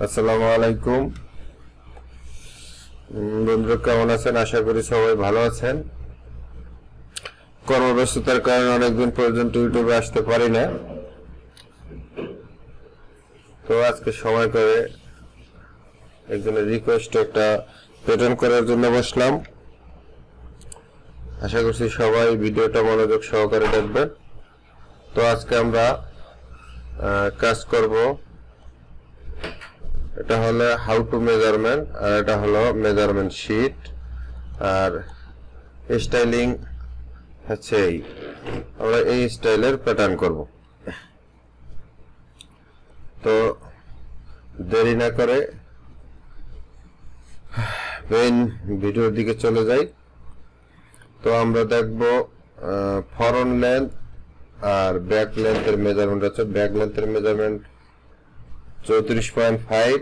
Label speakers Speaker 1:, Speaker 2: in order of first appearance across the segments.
Speaker 1: আসসালামু আলাইকুম বন্ধুরা, কেমন আছেন? আশা করি সবাই ভালো আছেন। কর্মব্যস্ততার কারণে অনেকদিন পর্যন্ত ইউটিউবে আসতে পারি না, তো আজকে সময় করে একজনের রিকোয়েস্টে একটা প্যাটার্ন করার জন্য বসলাম। আশা করছি সবাই ভিডিওটা মনোযোগ সহকারে দেখবেন। তো আজকে আমরা কাজ করব, এটা হলো হাউ টু মেজারমেন্ট, আর এটা হলো মেজারমেন্ট শিট, আর স্টাইলিং হচ্ছে আমরা এই স্টাইলের প্যাটার্ন করব। তো দেরি না করে মেইন ভিডিওর দিকে চলে যাই। তো আমরা দেখব ফরন লেন্থ আর ব্যাক লেন্থের মেজারমেন্ট আছে। ব্যাক লেন্থের মেজারমেন্ট 34.5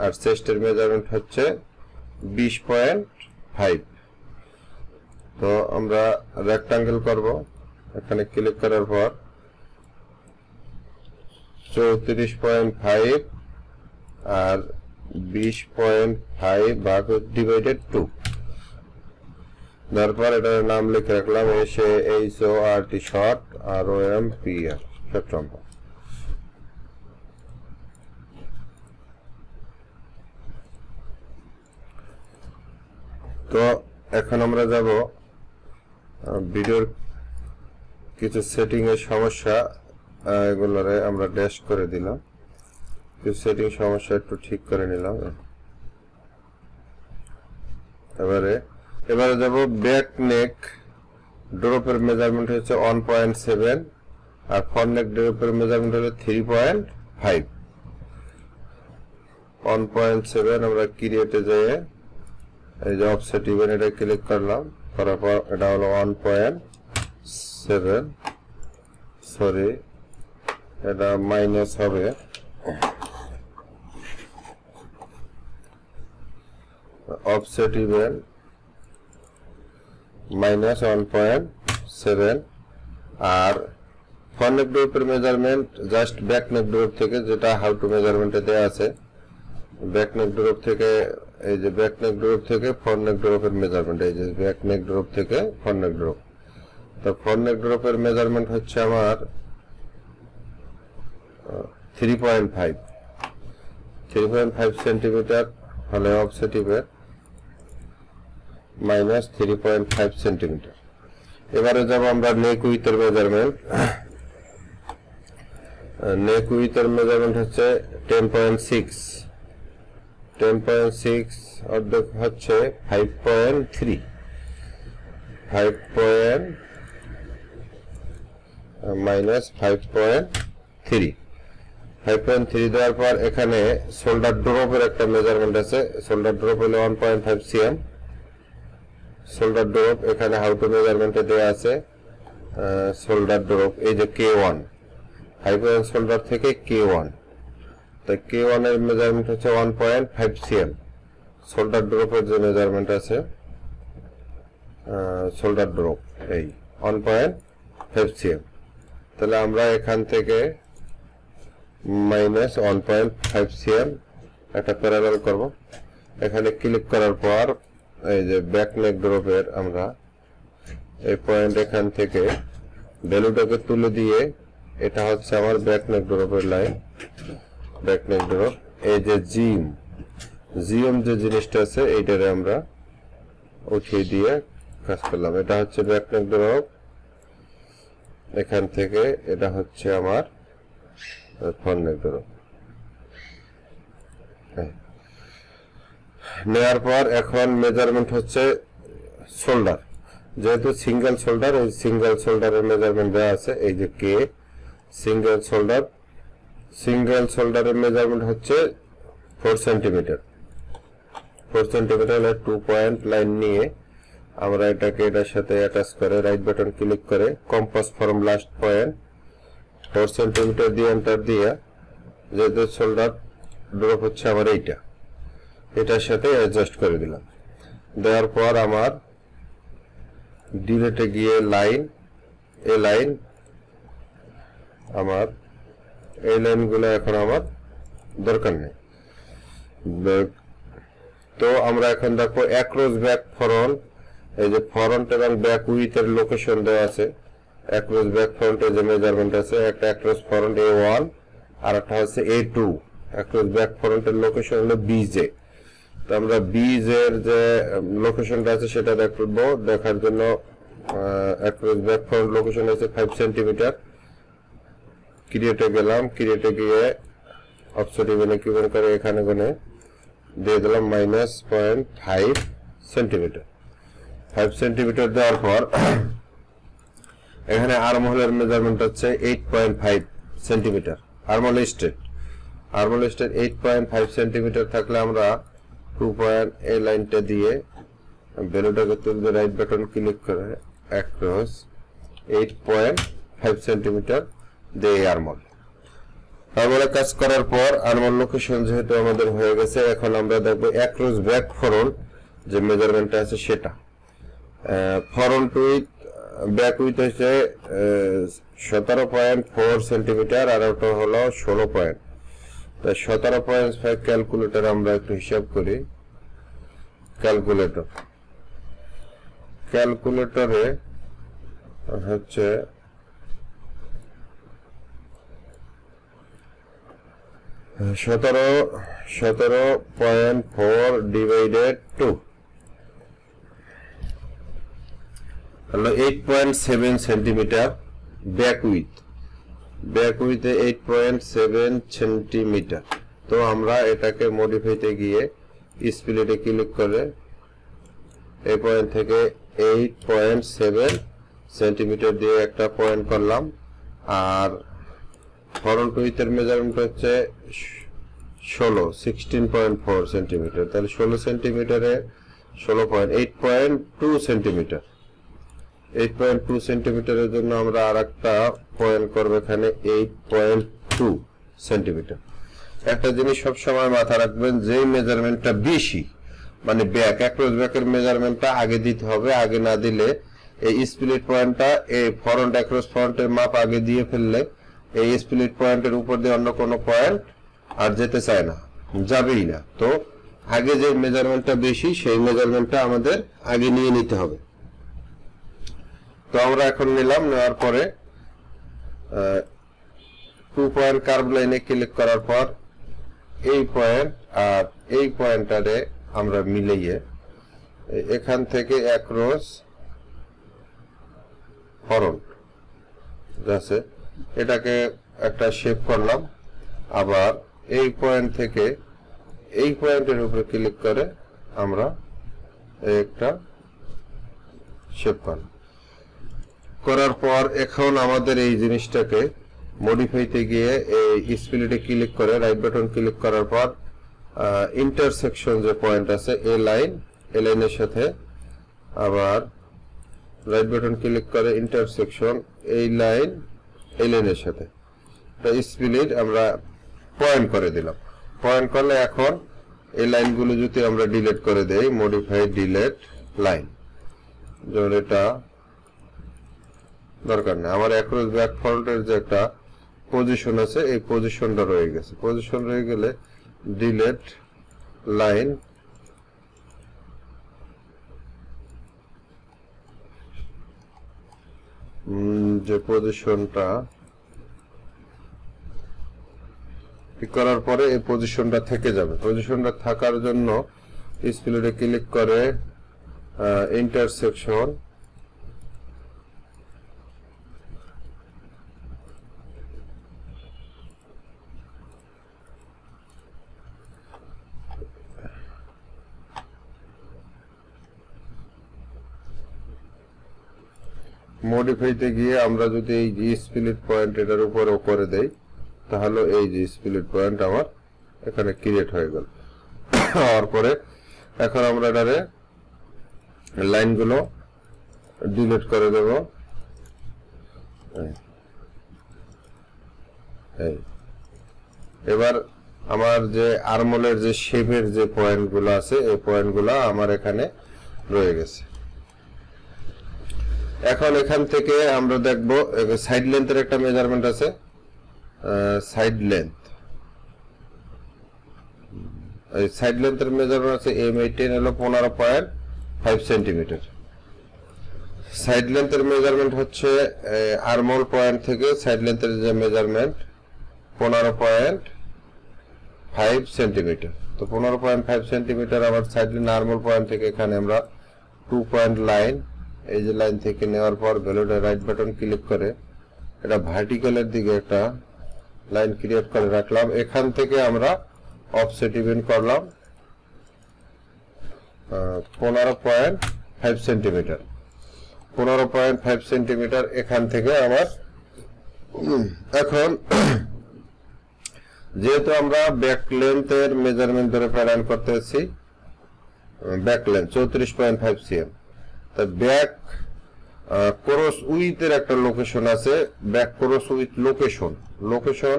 Speaker 1: আর চেস্টের মেজারমেন্ট হচ্ছে 20.5। তো আমরা রেক্টাঙ্গেল করব। এখানে ক্লিক করার পর 34.5 আর 20.5 ভাগ ডিভাইডেড 2। তারপর এটার নাম লিখে রাখলাম SHORT শর্ট আর OMPR শর্ট নম্বর। তো এখন আমরা যাব ভিডিওর কিছু সেটিং এর সমস্যা, এগুলোরে আমরা ড্যাশ করে দিলাম। কিছু সেটিং সমস্যা একটু ঠিক করে নিলাম। এবারে যাব ব্যাক নেক ড্রপের মেজারমেন্ট হচ্ছে 1.7 আর ফ্রন্ট নেক ড্রপের মেজারমেন্ট হলো 3.5। 1.7 আমরা ক্রিয়েটে যেয়ে এই যে অফসেট ইভেন্ট এটা ক্লিক করলাম, করার পর এটা হলো 1.7, সরি এটা মাইনাস হবে, অফসেট ইভেন্ট মাইনাস 1.7। আর ফ্রন্ট নেক ড্রপের measurement just back neck drop থেকে, যেটা হাউ টু মেজারমেন্টে দেওয়া আছে, ব্যাক নেক ড্রপ থেকে, এই যে ব্যাক নেক ড্রপ থেকে ফ্রন্ট নেক ড্রপের মেজারমেন্ট, এই যে ব্যাক নেক ড্রপ থেকে ফ্রন্ট নেক ড্রপ। তো ফ্রন্ট নেক ড্রপের মেজারমেন্ট হচ্ছে আমার 3.5 সেন্টিমিটার হলে অফসেট ইভেন্ট মাইনাস 3.5 সেন্টিমিটার। এবারে যাব আমরা নেক উইথের মেজারমেন্ট। নেক উইথের মেজারমেন্ট হচ্ছে 10.6 অর্ধেক হচ্ছে 5.3 মাইনাস 5.3 দেওয়ার পর এখানে শোল্ডার ড্রপের একটা মেজারমেন্ট আছে। শোল্ডার ড্রপ হলো 1.5 cm। শোল্ডার ড্রপ এখানে হাউ টু মেজারমেন্টে দেওয়া আছে। শোল্ডার ড্রপ এই যে K1, হাইপার শোল্ডার থেকে K1, তো K1 এর মেজারমেন্ট হচ্ছে 1.5 cm। শোল্ডার ড্রপের যে মেজারমেন্ট আছে, শোল্ডার ড্রপ এই 1.5 cm। তাহলে আমরা এখান থেকে মাইনাস 1.5 cm একটা প্যারালাল করব। এখানে ক্লিক করার পর এই যে ব্যাক নেক ড্রপের আমরা এই পয়েন্ট এখান থেকে ভ্যালুটাকে তুলে দিয়ে, এটা হচ্ছে আমার ব্যাক নেক ড্রপের লাইন। ব্যাক নেক ড্রপ এই যে জিএম যে জিনিসটা আছে এইটারে আমরা উঠিয়ে দিয়ে কাজ করলাম। এটা হচ্ছে ব্যাক নেক ড্রপ, এখান থেকে এটা হচ্ছে আমার ফ্রন্ট নেক ড্রপ। নেওয়ার পর এখন মেজারমেন্ট হচ্ছে শোল্ডার, যেহেতু সিঙ্গেল শোল্ডার, এই সিঙ্গেল শোল্ডারের মেজারমেন্ট দেওয়া আছে এই যে K। সিঙ্গেল শোল্ডারের মেজারমেন্ট হচ্ছে 4 সেন্টিমিটার। 4 সেন্টিমিটার হলে 2 পয়েন্ট লাইন নিয়ে আমরা এটাকে এটার সাথে অ্যাটাচ করে রাইট বাটন ক্লিক করে compass form last point 4 centimetre দিয়ে এন্টার দিয়ে, যেহেতু শোল্ডার ড্রপ হচ্ছে আমার এটার সাথে অ্যাডজাস্ট করে দিলাম। দেওয়ার পর আমার ডিলেটে গিয়ে লাইন, এই লাইন আমার এই লাইনগুলো এখন আমার দরকার নেই। তো আমরা এখন দেখো অ্যাক্রস ব্যাক ফ্রন্ট, এই যে ফ্রন্ট এবং ব্যাক উইথ এর লোকেশন দেওয়া আছে। অ্যাক্রস ব্যাক ফ্রন্টের যে মেজারমেন্ট আছে, একটা অ্যাক্রস ফ্রন্ট A1 আর একটা হচ্ছে A2। অ্যাক্রস ব্যাক ফ্রন্টের লোকেশন হলো BJ। তো আমরা BJ এর যে লোকেশনটা আছে সেটা দেখবো। দেখার জন্য অ্যাক্রস ব্যাক ফ্রন্ট লোকেশন আছে 5 সেন্টিমিটার। ক্রিয়েটে গেলাম, ক্রিয়েটে গিয়ে অফসেট ইভেনে কিউবেন করে এখানে গুনে দিয়ে দিলাম -0.5 সেন্টিমিটার। 5 সেন্টিমিটার দেওয়ার পর এখানে আর্মহোলের মেজারমেন্ট হচ্ছে 8.5 সেন্টিমিটার। আর্মহোল স্ট্রেট 8.5 সেন্টিমিটার থাকলে আমরা 2 এই লাইনটা দিয়ে ভ্যালুটাকে তুলবে, রাইট বাটন ক্লিক করে অ্যাক্রস 8.5 সেন্টিমিটার দিয়ে আর্মহোল। আর্মহোলে কাজ করার পর আর্মহোল লোকেশন যেহেতু আমাদের হয়ে গেছে, এখন আমরা দেখবো অ্যাক্রস ব্যাক ফ্রন্ট যে মেজারমেন্টটা আছে সেটা। ফ্রন্ট উইথ ব্যাক উইথ হচ্ছে 17.4 সেন্টিমিটার আর ওটা হলো 16 পয়েন্ট। 17.5 ক্যালকুলেটর আমরা একটু হিসাব করি। ক্যালকুলেটরে হচ্ছে 17.4 ডিভাইডেড 2 হলো 8.7 সেন্টিমিটার। Back উইথে 8.7 centimetre. তো আমরা এটাকে মডিফাইতে গিয়ে স্প্লিটে ক্লিক করে এই পয়েন্ট থেকে 8.7 সেন্টিমিটার দিয়ে একটা পয়েন্ট করলাম। আর ফ্রন্ট উইথের মেজারমেন্ট হচ্ছে 16.4 সেন্টিমিটার। তাহলে 16 সেন্টিমিটারে 8.2 সেন্টিমিটার। 8.2 সেন্টিমিটারের জন্য আমরা আরেকটা পয়েন্ট করব এখানে 8.2 সেন্টিমিটার। একটা জিনিস সব সময় মাথা রাখবেন, যে মেজারমেন্টটা বেশি মানে ব্যাক অ্যাক্রস ব্যাকের মেজারমেন্টটা আগে দিতে হবে। আগে না দিলে এই স্প্লিট পয়েন্টটা এই ফ্রন্ট অ্যাক্রস ফ্রন্টের মাপ আগে দিয়ে ফেললে এই স্প্লিট পয়েন্টের উপর দিয়ে অন্য কোনো পয়েন্ট আর যেতে চায় না, যাবেই না। তো আগে যে মেজারমেন্টটা বেশি সেই মেজারমেন্টটা আমাদের আগে নিয়ে নিতে হবে। তো আমরা এখন নিলাম, নেওয়ার পরে 2 পয়েন্ট কার্ভ লাইনে ক্লিক করার পর এই পয়েন্ট আর এই পয়েন্টটারে আমরা মিলিয়ে এখান থেকে অ্যাক্রস ফ্রন্ট আছে এটাকে একটা শেপ করলাম। আবার এই পয়েন্ট থেকে এই পয়েন্টের উপরে ক্লিক করে আমরা একটা শেপ করলাম। করার পর এখন আমাদের এই জিনিসটাকে মডিফাইতে গিয়ে এই স্প্লিটে ক্লিক করে রাইট বাটন ক্লিক করার পর ইন্টারসেকশন যে পয়েন্ট আছে এই লাইনের সাথে আবার রাইট বাটন ক্লিক করে ইন্টারসেকশন এই লাইনের সাথে স্প্লিট আমরা পয়েন্ট করে দিলাম। পয়েন্ট করলে এখন এই লাইনগুলো যদি আমরা ডিলিট করে দেই, মডিফাই ডিলিট লাইন, যেমন এটা দরকার নেই। আমার অ্যাক্রস ব্যাক ফ্রন্টের যে একটা পজিশন আছে এই পজিশনটা রয়ে গেছে। পজিশন রয়ে গেলে ডিলিট লাইন যে পজিশনটা করার পরে এই পজিশনটা থেকে যাবে। পজিশনটা থাকার জন্য স্প্লিটে ক্লিক করে ইন্টারসেকশন মডিফাইতে গিয়ে আমরা যদি এই যে স্প্লিট পয়েন্ট এটার উপরেও করে দেই তাহলে এই যে স্প্লিট পয়েন্ট আমার এখানে ক্রিয়েট হয়ে গেল। হওয়ার পরে এখন আমরা এটারে লাইনগুলো ডিলিট করে দেব। এবার আমার যে আর্মহোলের যে শেপের যে পয়েন্টগুলো আছে এই পয়েন্টগুলো আমার এখানে রয়ে গেছে। এখন এখান থেকে আমরা দেখব সাইড লেন্থের একটা মেজারমেন্ট আছে। সাইড লেন্থ সাইড লেন্থের মেজারমেন্ট আছে M18 হলো 15.5 সেন্টিমিটার। সাইড লেন্থের মেজারমেন্ট হচ্ছে আর্মহোল পয়েন্ট থেকে সাইড লেন্থের যে মেজারমেন্ট 15.5 সেন্টিমিটার। তো 15.5 সেন্টিমিটার আমার সাইড লেন্থ আর্মহোল পয়েন্ট থেকে এখানে আমরা 2 পয়েন্ট লাইন, এই যে লাইন থেকে নেওয়ার পর ভ্যালুটা রাইট বাটন ক্লিক করে এটা ভার্টিক্যালের দিকে একটা লাইন ক্রিয়েট করে রাখলাম। এখান থেকে আমরা অফসেট ইভেন্ট করলাম 15.5 সেন্টিমিটার। 15.5 সেন্টিমিটার এখান থেকে আমার এখন যেহেতু আমরা ব্যাক লেন্থের মেজারমেন্ট ধরে প্যাটার্ন করতেছি, ব্যাক লেন্থ 34.5 cm, তা ব্যাক ক্রস উইথের একটা লোকেশন আছে। ব্যাক ক্রস উইথ লোকেশন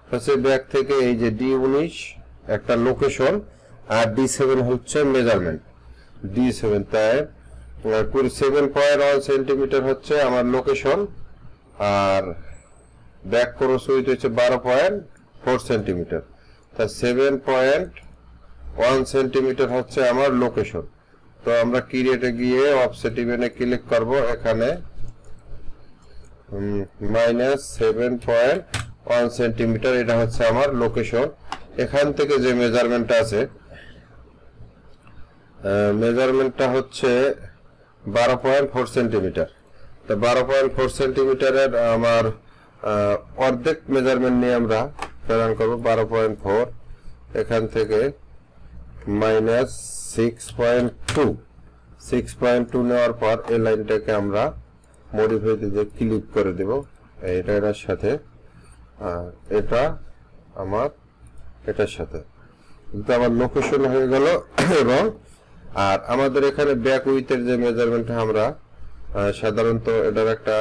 Speaker 1: হচ্ছে ব্যাক থেকে এই যে D19 একটা লোকেশন আর D7 হচ্ছে মেজারমেন্ট। D7 তাই 7.1 সেন্টিমিটার হচ্ছে আমার লোকেশন আর ব্যাক ক্রস উইথ হচ্ছে 12.4 সেন্টিমিটার। তা 7.1 সেন্টিমিটার হচ্ছে আমার লোকেশন। তো আমরা ক্রিয়েটে গিয়ে অফসেট ইভেন্টে ক্লিক করব, এখানে -7.1 সেন্টিমিটার এটা হচ্ছে আমার লোকেশন। এখান থেকে যে মেজারমেন্টটা আছে মেজারমেন্টটা হচ্ছে 12.4 সেন্টিমিটার। তো 12.4 সেন্টিমিটারের আমার অর্ধেক মেজারমেন্ট নিয়ে আমরা প্যাটার্ন করব 12.4, এখান থেকে -6.2 নেওয়ার পর এই লাইনটাকে আমরা মডিফাইতে যে ক্লিক করে দেব এটার সাথে, এটা আমার এটার সাথে, কিন্তু আমার লোকেশন হয়ে গেল। এবং আর আমাদের এখানে ব্যাক উইথের যে মেজারমেন্ট আমরা সাধারণত এটার একটা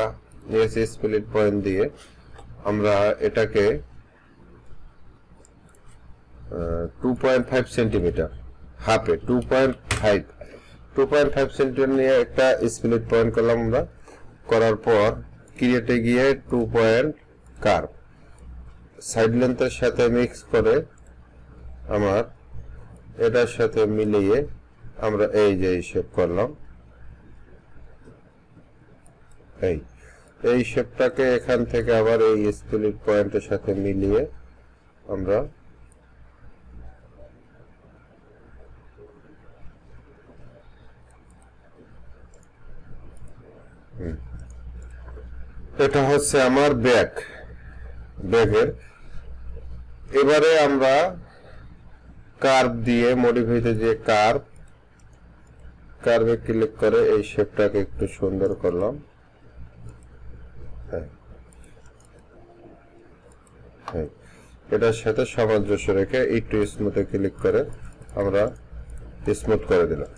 Speaker 1: স্প্লিট পয়েন্ট দিয়ে আমরা এটাকে 2.5 সেন্টিমিটার হাফে 2.5 সেন্টিমিটার নিয়ে একটা স্প্লিট পয়েন্ট করলাম আমরা। করার পর ক্রিয়েটে গিয়ে 2 পয়েন্ট কার্ভ সাইড লেন্থের সাথে মিক্স করে আমার এটার সাথে মিলিয়ে আমরা এই যে শেপ করলাম। এই শেপটাকে এখান থেকে আবার এই স্প্লিট পয়েন্টের সাথে মিলিয়ে আমরা এটা হচ্ছে আমার ব্যাগের। এবারে আমরা কার্ভ দিয়ে মডিফাইতে যে কার্ভে ক্লিক করে এই শেপটাকে একটু সুন্দর করলাম। এটার সাথে সামঞ্জস্য রেখে একটু স্মুথে ক্লিক করে আমরা স্মুথ করে দিলাম।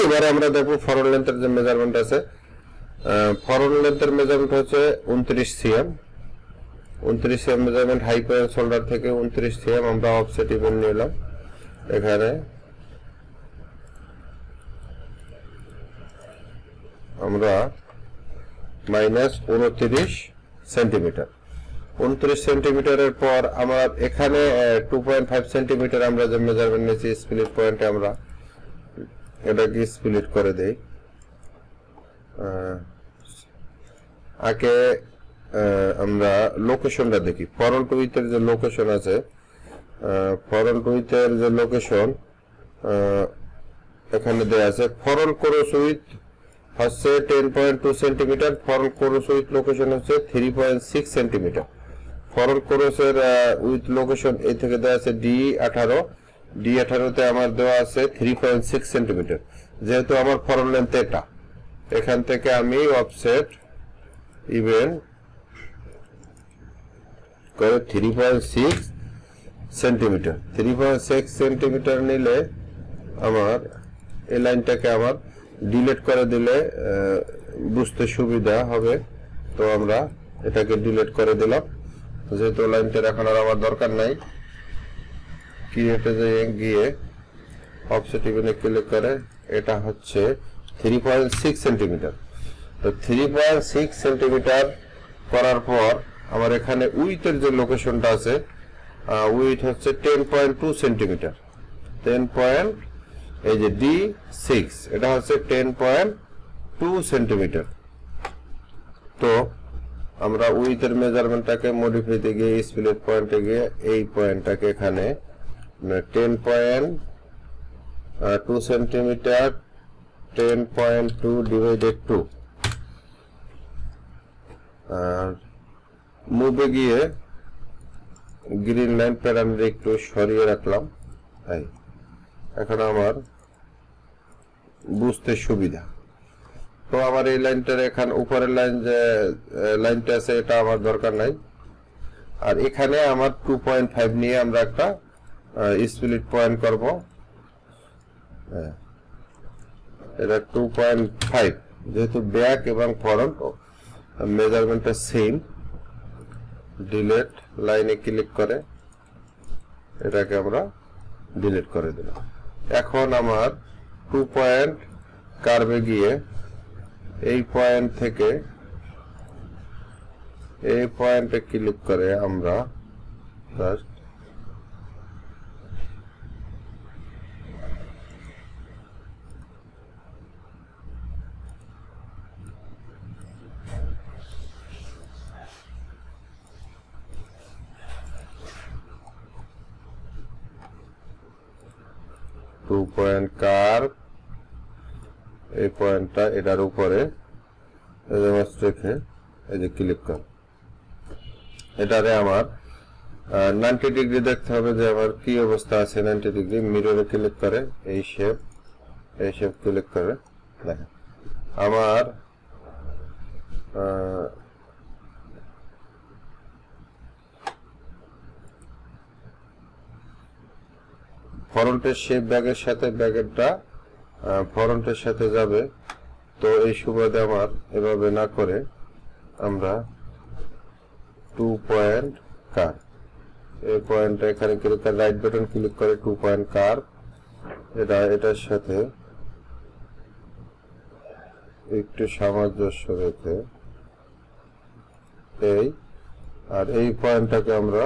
Speaker 1: এবারে আমরা দেখবো ফরওয়ার্ড লেন্থের যে মেজারমেন্ট আছে, ফরওয়ার্ড লেন্থের মেজারমেন্ট হচ্ছে 29 cm। 29 cm measurement high point shoulder থেকে 29 cm আমরা অফসেট ইভেন্ট নিলাম। এখানে আমরা -29 সেন্টিমিটার। 29 সেন্টিমিটারের পর আমার এখানে 2.5 সেন্টিমিটার আমরা যে মেজারমেন্ট নিয়েছি স্প্লিট পয়েন্টে আমরা এটাকে স্প্লিট করে দেই। আগে আমরা লোকেশনটা দেখি। ফরন্ট উইথের যে লোকেশন আছে, ফরন্ট উইথের যে লোকেশন এখানে দেয়া আছে। ফরন্ট ক্রস উইথ হচ্ছে 10.2 সেন্টিমিটার। ফরন্ট ক্রস উইথ লোকেশন হচ্ছে 3.6 সেন্টিমিটার। ফরন্ট ক্রসের উইথ লোকেশন এই থেকে দেওয়া আছে D18 তে আমার দেওয়া আছে 3.6 সেন্টিমিটার। যেহেতু আমার ফরন্ট লেন্থ এটা, এখান থেকে আমি অফসেট ইভেন্ট করে 3.6 সেন্টিমিটার। 3.6 সেন্টিমিটার নিলে আমার এই লাইনটাকে আমার ডিলিট করে দিলে বুঝতে সুবিধা হবে। তো আমরা এটাকে ডিলিট করে দিলাম, যেহেতু লাইনটা এখন আর আমার দরকার নাই। ক্রিয়েটে গিয়ে অফসেট ইভেন্টে ক্লিক করে এটা হচ্ছে 3.6 সেন্টিমিটার। তো 3.6 সেন্টিমিটার করার পর আমার এখানে উইথের যে লোকেশনটা আছে উইথ হচ্ছে 10.2 সেন্টিমিটার। 10 এই যে D6 এটা হচ্ছে 10.2 সেন্টিমিটার। তো আমরা উইথের মেজারমেন্টটাকে মডিফাইতে গিয়ে স্প্লিট পয়েন্টে গিয়ে এই পয়েন্টটাকে এখানে 10.2 সেন্টিমিটার 10.2 ডিভাইডেড 2 আর মুভে গিয়ে গ্রিন লাইন প্যারামিটার একটু সরিয়ে রাখলাম। এখন আমার বুঝতে সুবিধা। তো আমার এই লাইনটার এখানে উপরের লাইন যে লাইনটা আছে এটা আমার দরকার নাই। আর এখানে আমার 2.5 নিয়ে আমরা একটা স্প্লিট পয়েন্ট করব। এটা 2.5 যেহেতু ব্যাক এবং ফ্রন্ট মেজারমেন্টটা সেম। ডিলিট লাইনে ক্লিক করে এটাকে আমরা ডিলিট করে দিলাম। এখন আমার 2 পয়েন্ট কার্ভে গিয়ে এই পয়েন্ট থেকে এই পয়েন্টে ক্লিক করে আমরা জাস্ট পয়েন্ট কার্ভ এই পয়েন্টটা এটার উপরে রেখে এই যে ক্লিক কর। এটারে আমার 90 ডিগ্রি দেখতে হবে যে আমার কি অবস্থা আছে। 90 ডিগ্রি মিররে ক্লিক করে এই শেপ ক্লিক করে দেখেন আমার ফ্রন্টের শেপ ব্যাগের সাথে ব্যাগেরটা ফ্রন্টের সাথে যাবে। তো এই সুবাদে আমার এভাবে না করে আমরা 2 পয়েন্ট কার্ভ এই পয়েন্টটা এখানে ক্লিক করে রাইট বাটন ক্লিক করে 2 পয়েন্ট কার্ভ এটার সাথে একটু সামঞ্জস্য রেখে এই আর এই পয়েন্টটাকে আমরা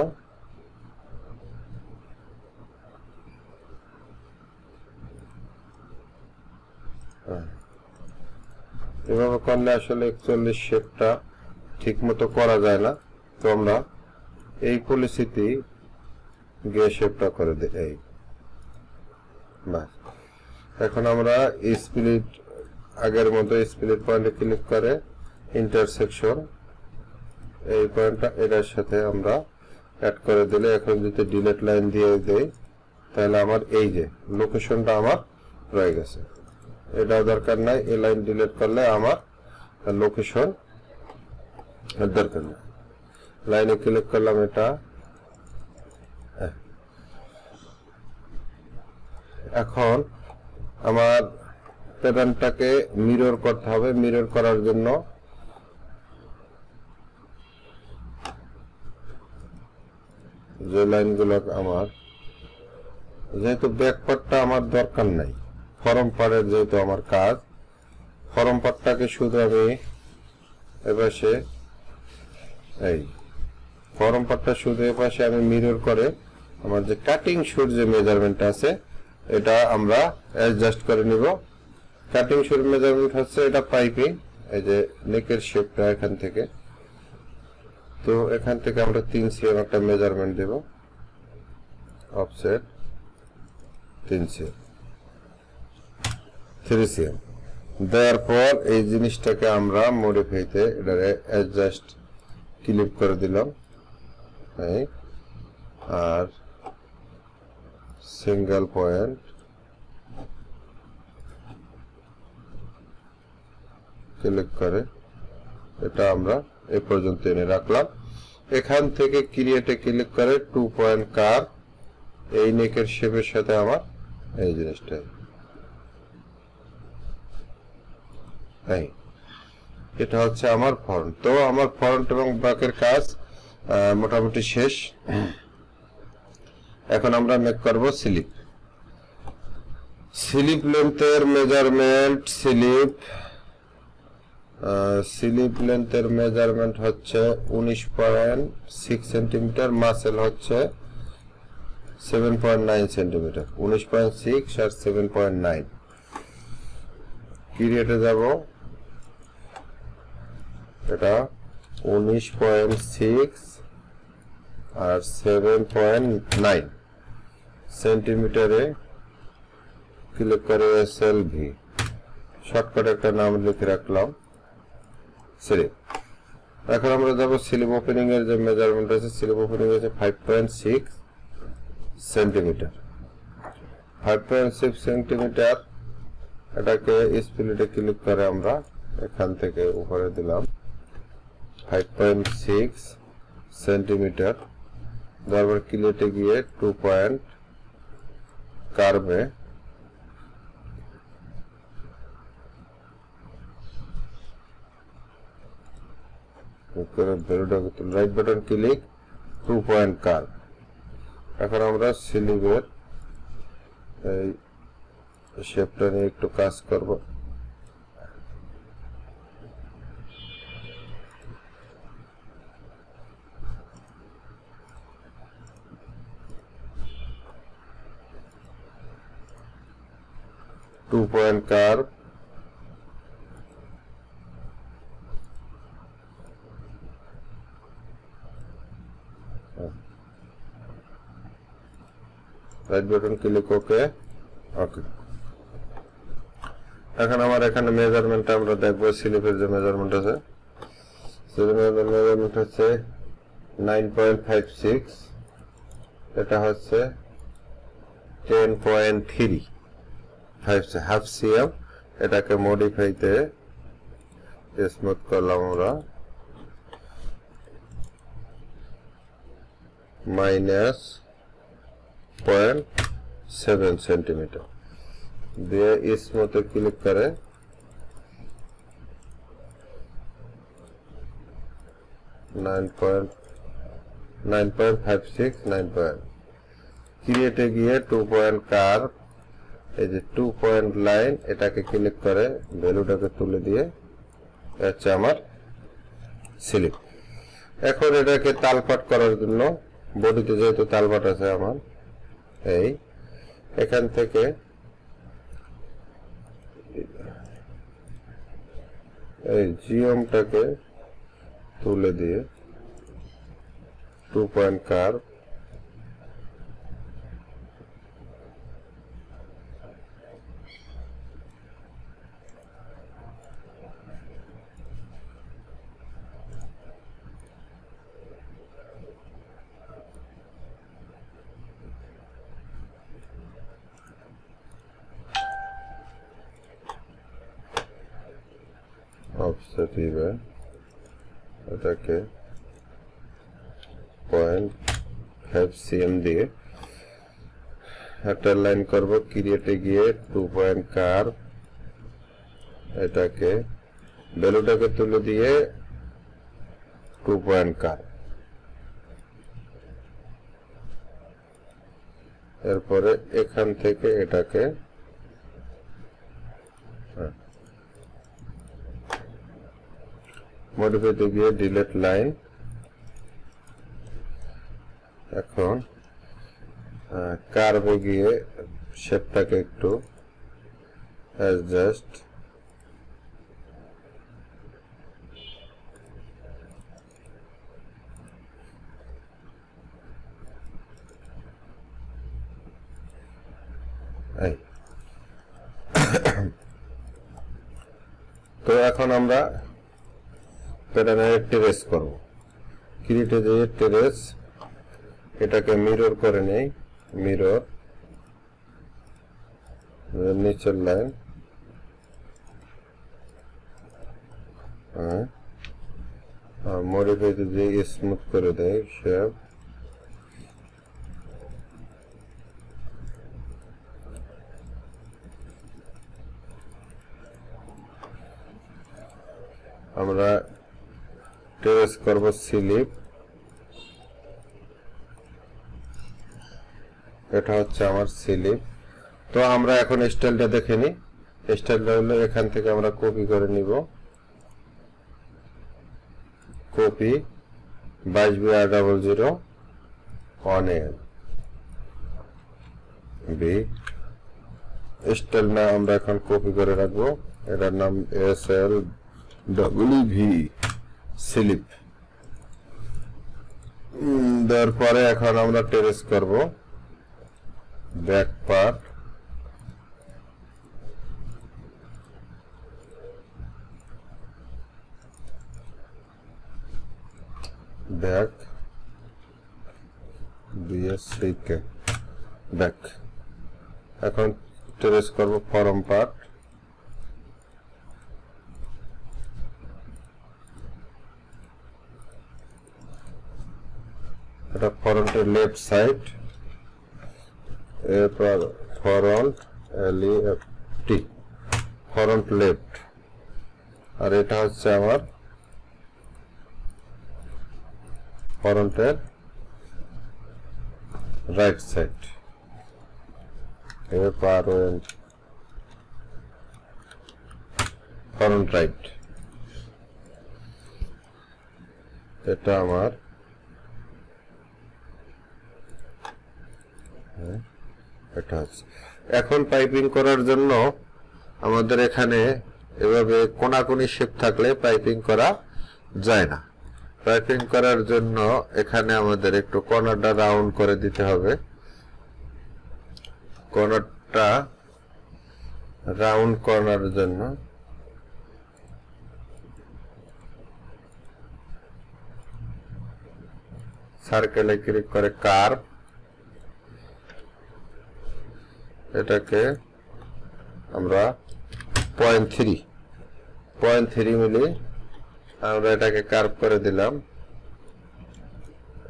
Speaker 1: এভাবে করলে আসলে 41 শেপটা ঠিক মতো করা যায় না। তো আমরা এই পলিসিটি গিয়ে শেপটা করে দিই এই বাস। এখন আমরা স্প্লিট আগের মতো স্প্লিট পয়েন্টে ক্লিক করে ইন্টারসেকশন এই পয়েন্টটা এটার সাথে আমরা অ্যাড করে দিলে এখন যদি ডিলিট লাইন দিয়ে দেই তাহলে আমার এই যে লোকেশনটা আমার রয়ে গেছে। এটা দরকার নাই। এই লাইন ডিলিট করলে আমার লোকেশন দরকার নেই। লাইনে ক্লিক করলাম এটা। এখন আমার প্যাটার্নটাকে মিরর করতে হবে। মিরর করার জন্য যে লাইনগুলো আমার যেহেতু ব্যাক পার্টটা আমার দরকার নাই, ফরম পার্টের যেহেতু আমার কাজ, ফরম পার্টটাকে শুধু আমি এপাশে এই ফরম পার্টটা শুধু এপাশে আমি মিরর করে আমার যে কাটিং শুট যে মেজারমেন্ট আছে এটা আমরা অ্যাডজাস্ট করে নিব। কাটিং শুট মেজারমেন্ট হচ্ছে এটা পাইপিং এই যে নেকের শেপটা এখান থেকে। তো এখান থেকে আমরা 3 cm একটা মেজারমেন্ট দেব। অফসেট 3 cm দেওয়ার পর এই জিনিসটাকে আমরা মডিফাইতে এটারে অ্যাডজাস্ট ক্লিক করে দিলাম আর সিঙ্গেল পয়েন্ট ক্লিক করে এটা আমরা এই পর্যন্ত এনে রাখলাম। এখান থেকে ক্রিয়েটে ক্লিক করে 2 পয়েন্ট কার্ভ এই নেকের শেপের সাথে আমার এই জিনিসটা এটা হচ্ছে আমার ফ্রন্ট। তো আমার ফ্রন্ট এবং ব্যাকের কাজ মোটামুটি শেষ। এখন আমরা মেক করব স্লিপ। স্লিপ লেন্থের মেজারমেন্ট স্লিপ লেন্থের মেজারমেন্ট হচ্ছে 19.6 সেন্টিমিটার। মাসেল হচ্ছে 7.9 সেন্টিমিটার, 19.6 আর 7.9। কি রেটে যাব? এটা 19.6 আর 7.9 সেন্টিমিটারে ক্লিক করে SLV শর্টকাট একটা নাম লিখে রাখলাম স্লিপ। এখন আমরা যাব স্লিপ ওপেনিং এর যে মেজারমেন্ট আছে, স্লিপ ওপেনিং আছে 5.6 সেন্টিমিটার। 5.6 সেন্টিমিটার এটাকে স্প্লিটে ক্লিক করে আমরা এখান থেকে উপরে দিলাম 5.6 সেন্টিমিটার। তারপর ক্লিটে গিয়ে 2 পয়েন্ট কার্ভে right button click, 2 point curve. এখন আমরা স্লিপের এই শেপটা নিয়ে একটু কাজ করব। Two point curve, right button click, okay okay. এখন আমার এখানে মেজারমেন্ট আমরা দেখবো, স্লিপের যে মেজারমেন্ট আছে, স্লিপের মেজারমেন্ট হচ্ছে 9.56, এটা হচ্ছে 10.3 হাফ সিএম। এটাকে মডিফাইতে স্মুথ করলাম আমরা -0.7 সেন্টিমিটার দিয়ে স্মুথে ক্লিক করে 9.56 9. ক্রিয়েটে গিয়ে 2 পয়েন্ট কার্ভ, এই যে 2 পয়েন্ট লাইন, এটাকে ক্লিক করে ভ্যালুটাকে তুলে দিয়ে হচ্ছে আমার স্লিপ। এখন এটাকে তালপাট করার জন্য বডিতে যেহেতু তালপাট আছে আমার, এই এখান থেকে এই জিওমটাকে তুলে দিয়ে 2 পয়েন্ট কার্ভ, অফসেট হিবে এটাকে 0.5 cm দিয়ে একটা লাইন করব। ক্রিয়েটে গিয়ে 2 পয়েন্ট কার্ভ, এটাকে ভ্যালুটাকে তুলে দিয়ে 2 পয়েন্ট কার্ভ। এরপরে এখান থেকে এটাকে মডিফাইতে গিয়ে ডিলিট লাইন। এখন কার্ভে গিয়ে শেপটাকে একটু অ্যাডজাস্ট, তো এখন আমরা প্যাটার্নের ট্রেস করব। ক্রিয়েটে যে ট্রেস, এটাকে মিরর করে নেই, মিরর নিচের লাইন, মডিফাইতে যে স্মুথ করে দেয় শেপ, আমরা ট্রেস করব স্লিপ। এটা হচ্ছে আমার স্লিপ। তো আমরা এখন স্টাইলটা দেখে নিই। স্টাইলটা হলো এখান থেকে আমরা কপি করে নিব, copy 22BR00 1L, B style না আমরা এখন কপি করে রাখবো, এটার নাম SLWV স্লিপ। তারপরে এখন আমরা ট্রেস করব back part, back BSCK back. এখন ট্রেস করব ফরম পার্ট, এটা ফরন্টের লেফট সাইড, এরপর ফরন্ট LEFT ফরন্ট লেফট, আর এটা হচ্ছে আমার ফরন্টের রাইট সাইড, এরপর ফরন্ট রাইট, এটা আমার এটা আছে। এখন পাইপিং করার জন্য আমাদের এখানে এভাবে কোনাকুনি শেপ থাকলে পাইপিং করা যায় না। পাইপিং করার জন্য এখানে আমাদের একটু কর্নারটা রাউন্ড করে দিতে হবে। কর্নারটা রাউন্ড কর্নারের জন্য সার্কেলে ক্লিক করে কার্ভ, এটাকে আমরা 0.3 মিলি আমরা এটাকে কার্ভ করে দিলাম।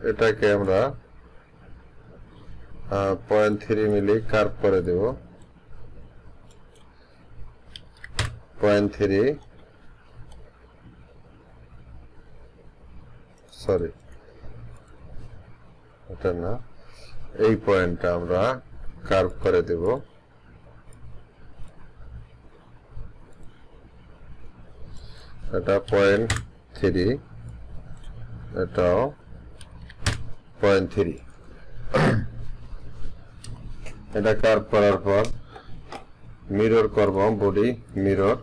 Speaker 1: এটাকে আমরা 0.3 মিলি কার্ভ করে দেব। 0.3 সরি এটা না, এই পয়েন্টটা আমরা কার্ভ করে দেব। এটা 0.3, এটাও 0.3। এটা কার্ভ করার পর মিরর করব, বডি মিরর,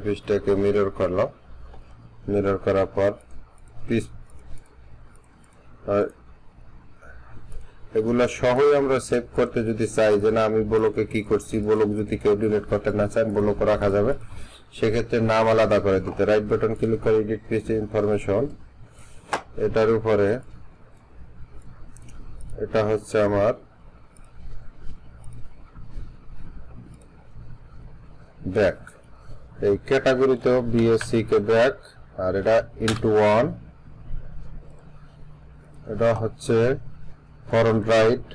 Speaker 1: পিসটাকে মিরর করলাম। মিরর করার পর পিস এগুলা সহই আমরা সেভ করতে যদি চাই, যে না আমি ব্লকে কি করছি, ব্লক যদি কেউ ডিলিট করতে না চান ব্লক রাখা যাবে, সেক্ষেত্রে নাম আলাদা করে দিতে রাইট বাটন ক্লিক করে এডিট পিস ইনফরমেশন, এটার উপরে এটা হচ্ছে আমার ব্যাক, এই ক্যাটাগরিতে BSCK ব্যাক, আর এটা ইনটু 1, এটা হচ্ছে ফরন্ট রাইট,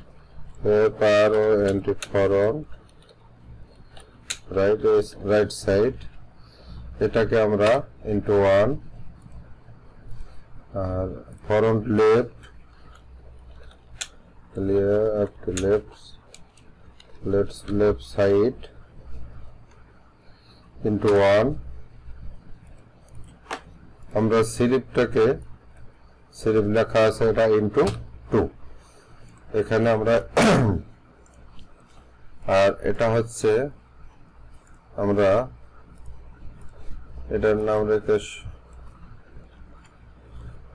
Speaker 1: এরপর এন্ট্রি ফরন্ট রাইট সাইড, এটাকে আমরা ইনটু 1, আর ফরন্ট লেফট লেফট সাইড ইনটু 1, আমরা স্লিপটাকে স্লিপ লেখা আছে এটা ইনটু 2 এখানে আমরা আর এটা হচ্ছে আমরা এটার নাম রেখে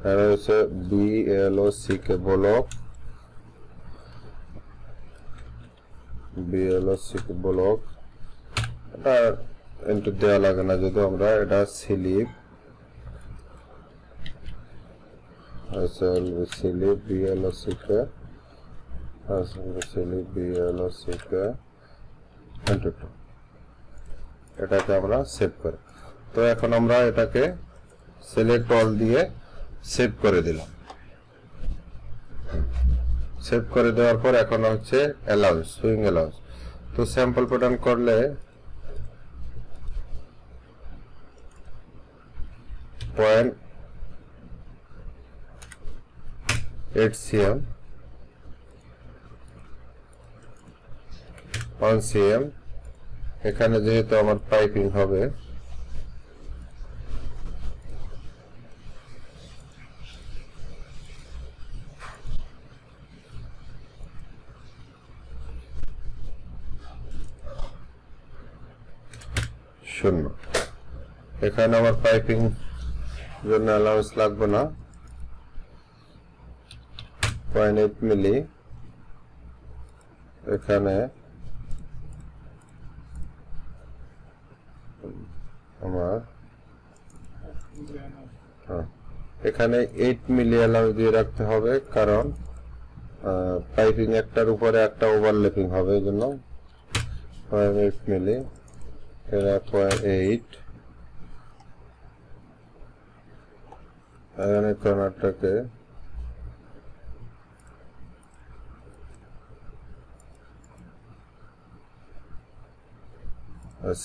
Speaker 1: এটা হচ্ছে BLOCK ব্লক, BLOCK ব্লক, এটা ইনটু দেওয়া লাগে না, যদি আমরা এটা স্লিপ স্লিপ BLOCK ইনটু 2, এটাকে আমরা সেভ করি। তো এখন আমরা এটাকে সিলেক্ট অল দিয়ে সেভ করে দিলাম। সেভ করে দেওয়ার পর এখন হচ্ছে অ্যালাউন্স, সুইং অ্যালাউন্স। তো স্যাম্পল প্যাটার্ন করলে 0.8 cm 1 cm, এখানে যেহেতু আমার পাইপিং হবে 0। এখানে আমার পাইপিং জন্য অ্যালাউন্স লাগবে না, 0.8 মিলি। এখানে আমার এখানে 8 মিলি অ্যালাউন্স দিয়ে রাখতে হবে, কারণ পাইপিং একটার উপরে একটা ওভারল্যাপিং হবে, এই জন্য 0.8 মিলি। 0.8 এখানে কর্নারটাকে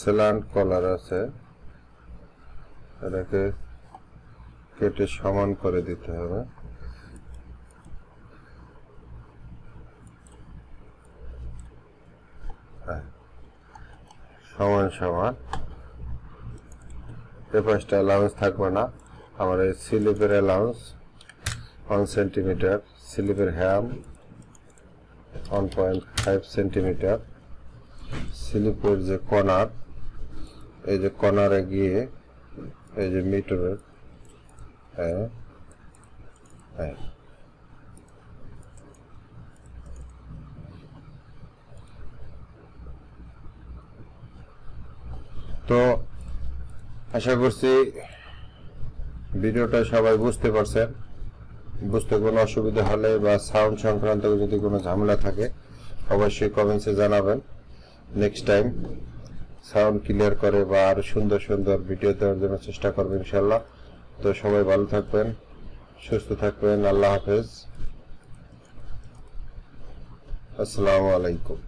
Speaker 1: স্ল্যান্ট কলার আছে, এটাকে কেটে সমান করে দিতে হবে। সমান সমান। এই পাশটা অ্যালাউন্স থাকবে না। আমার এই স্লিপের অ্যালাউন্স 1 সেন্টিমিটার, স্লিপের হ্যাম 1.5 সেন্টিমিটার, স্লিপের যে কর্নার, এই যে কর্নারে গিয়ে এই যে মিটারের তো আশা করছি ভিডিওটা সবাই বুঝতে পারছেন। বুঝতে কোনো অসুবিধা হলে বা সাউন্ড সংক্রান্ত যদি কোনো ঝামেলা থাকে অবশ্যই কমেন্টসে জানাবেন। নেক্সট টাইম সাউন্ড ক্লিয়ার করে বা আরো সুন্দর সুন্দর ভিডিও দেওয়ার জন্য চেষ্টা করবেন ইনশাআল্লাহ। তো সবাই ভালো থাকবেন, সুস্থ থাকবেন। আল্লাহ হাফেজ, আসসালামু আলাইকুম।